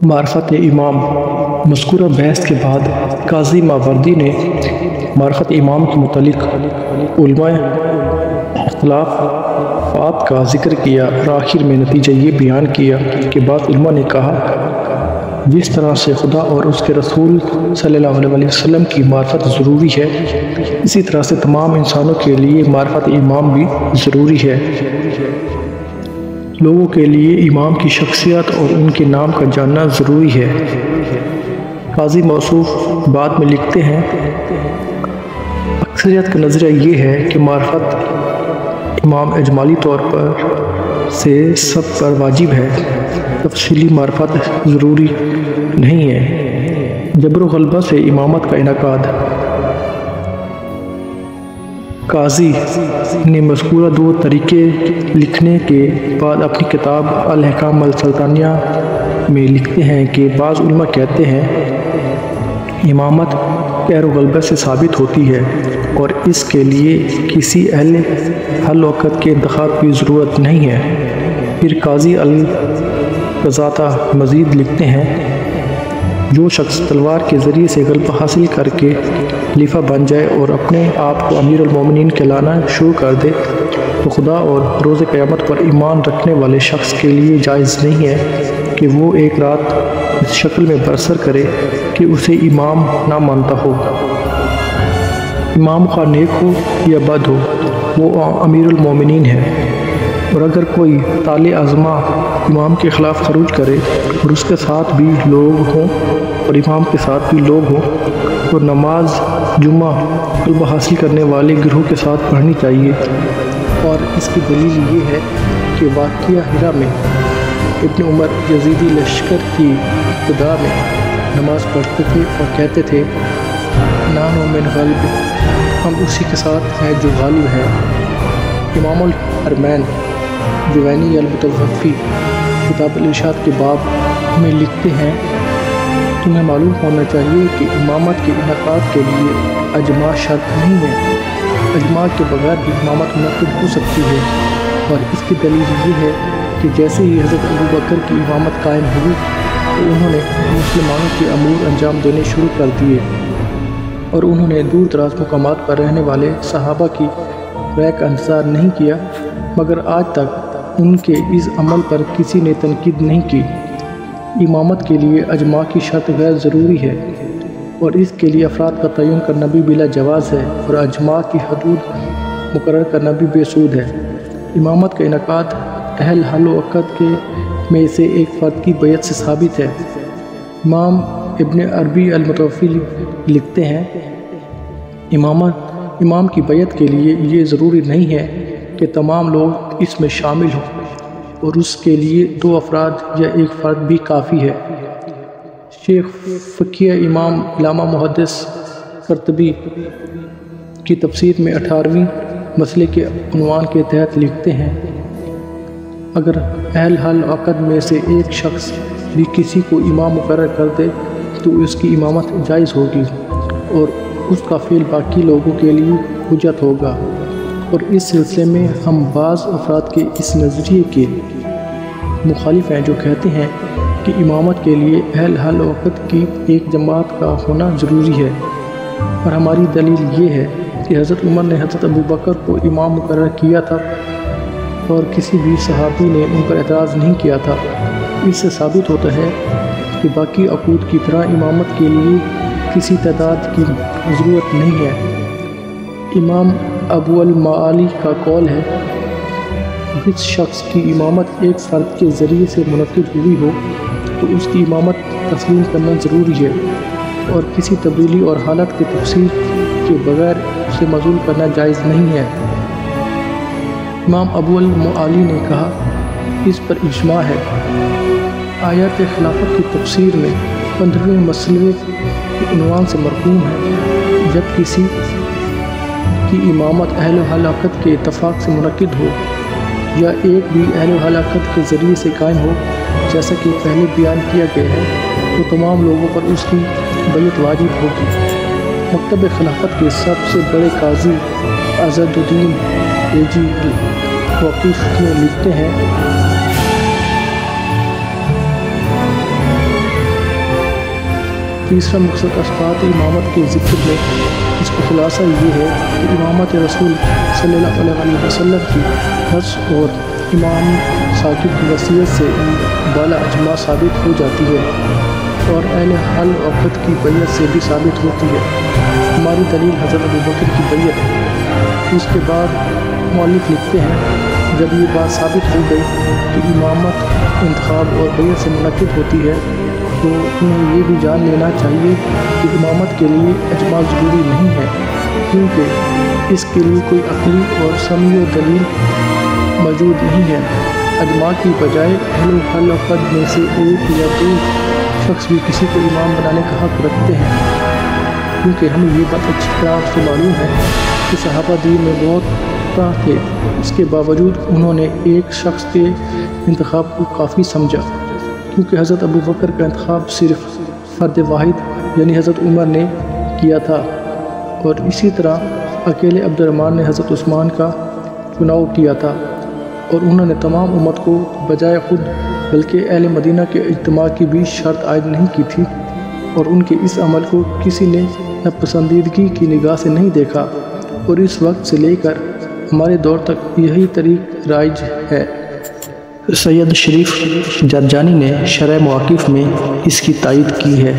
معرفت امام۔ مذکورہ بحث کے بعد قاضی ماوردی نے معرفت امام کے متعلق علماء اختلافات کا ذکر کیا اور آخر میں نتیجہ یہ بیان کیا کہ بعض علماء نے کہا جس طرح سے خدا اور اس کے رسول صلی اللہ علیہ وسلم کی معرفت ضروری ہے، اسی طرح سے تمام انسانوں کے لیے معرفت امام بھی ضروری ہے۔ لوگوں کے لیے امام کی شخصیت اور ان کے نام کا جاننا ضروری ہے۔ قاضی موصوف بعد میں لکھتے ہیں، اکثریت کا نظریہ یہ ہے کہ معرفت امام اجمالی طور پر سے سب پر واجب ہے، تفصیلی معرفت ضروری نہیں ہے۔ جبر و غلبہ سے امامت کا انعقاد۔ قاضی نے مذکورہ دو طریقے لکھنے کے بعد اپنی کتاب الاحکام السلطانیہ میں لکھتے ہیں کہ بعض علماء کہتے ہیں امامت جبر و غلبہ سے ثابت ہوتی ہے اور اس کے لیے کسی اہل حل وقت کے انتخاب کی ضرورت نہیں ہے۔ پھر قاضی القضاتہ مزید لکھتے ہیں، جو شخص تلوار کے ذریعے سے غلبہ حاصل کر کے خلیفہ بن جائے اور اپنے آپ کو امیر المومنین کہلانا شروع کر دے تو خدا اور روز قیامت پر ایمان رکھنے والے شخص کے لیے جائز نہیں ہے کہ وہ ایک رات اس شکل میں بسر کرے کہ اسے امام نہ مانتا ہو۔ امام خواہ نیک ہو یا بد ہو، وہ امیر المومنین ہے، اور اگر کوئی طالع عظمہ امام کے خلاف خروج کرے اور اس کے ساتھ بھی لوگ ہوں اور امام کے ساتھ بھی لوگ ہوں اور نماز جمعہ غلبہ حاصل کرنے والے گروہ کے ساتھ پڑھنی چاہیے، اور اس کی دلیل یہ ہے کہ واقعہ ہرا میں ابن عمر یزیدی لشکر کی ابتدا میں نماز پڑھتے تھے اور کہتے تھے نحن من غالب، ہم اسی کے ساتھ ہیں جو غالب ہے۔ امام الحرمین جوینی المتوفی کتاب الارشاد کے باب میں لکھتے ہیں، تمہیں معلوم ہونا چاہیے کہ امامت کے انعقاد کے لیے اجماع شرط نہیں ہے، اجماع کے بغیر بھی امامت منعقد ہو سکتی ہے، اور اس کی دلیل یہ ہے کہ جیسے ہی حضرت ابوبکر کی امامت قائم ہوئی تو انہوں نے مسلمانوں کے امور انجام دینے شروع کر دیے، اور انہوں نے دور دراز مقامات پر رہنے والے صحابہ کی رائے کا انتظار نہیں کیا، مگر آج تک ان کے اس عمل پر کسی نے تنقید نہیں کی۔ امامت کے لیے اجماع کی شرط غیر ضروری ہے، اور اس کے لیے افراد کا تعین کرنا بھی بلا جواز ہے، اور اجماع کی حدود مقرر کرنا بھی بے سود ہے۔ امامت کا انعقاد اہل حل و عقد کے میں سے ایک فرد کی بیعت سے ثابت ہے۔ امام ابن عربی المتوفی لکھتے ہیں، امام کی بیعت کے لیے یہ ضروری نہیں ہے کہ تمام لوگ اس میں شامل ہوں، اور اس کے لیے 2 افراد یا ایک فرد بھی کافی ہے۔ شیخ فقیہ امام علامہ محدث قرطبی کی تفسیر میں 18ویں مسئلے کے عنوان کے تحت لکھتے ہیں، اگر اہل حل عقد میں سے ایک شخص بھی کسی کو امام مقرر کر دے تو اس کی امامت جائز ہوگی، اور اس کا فعل باقی لوگوں کے لیے حجت ہوگا۔ اور اس سلسلے میں ہم بعض افراد کے اس نظریے کے مخالف ہیں جو کہتے ہیں کہ امامت کے لیے اہل حل و عقد کی ایک جماعت کا ہونا ضروری ہے، اور ہماری دلیل یہ ہے کہ حضرت عمر نے حضرت ابوبکر کو امام مقرر کیا تھا اور کسی بھی صحابی نے ان پر اعتراض نہیں کیا تھا۔ اس سے ثابت ہوتا ہے کہ باقی عقود کی طرح امامت کے لیے کسی تعداد کی ضرورت نہیں ہے۔ امام ابو المعالی کا قول ہے، جس شخص کی امامت ایک فرد کے ذریعے سے منعقد ہوئی ہو تو اس کی امامت تسلیم کرنا ضروری ہے، اور کسی تبدیلی اور حالت کے تفسیر کے بغیر اسے معزول کرنا جائز نہیں ہے۔ امام ابو المعالی نے کہا، اس پر اجماع ہے۔ آیات خلافت کی تفسیر میں 15ویں مسئلے کے عنوان سے مرقوم ہے، جب کسی کی امامت اہل حل عقد کے اتفاق سے منعقد ہو یا ایک بھی اہل حل عقد کے ذریعے سے قائم ہو، جیسا کہ پہلے بیان کیا گیا ہے، تو تمام لوگوں پر اس کی بیعت واجب ہوگی۔ مکتب خلافت کے سب سے بڑے قاضی عزت الدین ایجی وقیف میں لکھتے ہیں، تیسرا مقصد اصفات امامت کے ذکر میں اس کا خلاصہ یہ ہے کہ امامت رسول صلی اللہ علیہ وسلم کی نص اور امام ثاقب کی وصیت سے بالا اجماع ثابت ہو جاتی ہے اور اہل حل و عقد کی بیعت سے بھی ثابت ہوتی ہے۔ ہماری دلیل حضرت ابوبکر کی بیعت ہے۔ اس کے بعد مؤلف لکھتے ہیں جب یہ بات ثابت ہو گئی کہ امامت انتخاب اور بیعت سے منعقد ہوتی ہے تو انہیں یہ بھی جان لینا چاہیے کہ امامت کے لیے اجماع ضروری نہیں ہے، کیونکہ اس کے لیے کوئی عقلی اور سمعی و دلیل موجود نہیں ہے۔ اجماع کی بجائے اہل حل و عقد میں سے ایک یا دو شخص بھی کسی کو امام بنانے کا حق رکھتے ہیں، کیونکہ ہمیں یہ بات اچھی طرح سے معلوم ہے کہ صحابہ دین میں بہت تھے، اس کے باوجود انہوں نے ایک شخص کے انتخاب کو کافی سمجھا، کیونکہ حضرت ابوبکر کا انتخاب صرف فرد واحد یعنی حضرت عمر نے کیا تھا، اور اسی طرح اکیلے عبد الرحمن نے حضرت عثمان کا چناؤ کیا تھا، اور انہوں نے تمام امت کو بجائے خود بلکہ اہل مدینہ کے اجتماع کی بھی شرط عائد نہیں کی تھی، اور ان کے اس عمل کو کسی نے ناپسندیدگی کی نگاہ سے نہیں دیکھا، اور اس وقت سے لے کر ہمارے دور تک یہی طریق رائج ہے۔ سید شریف جرجانی نے شرح مواقف میں اس کی تائید کی ہے۔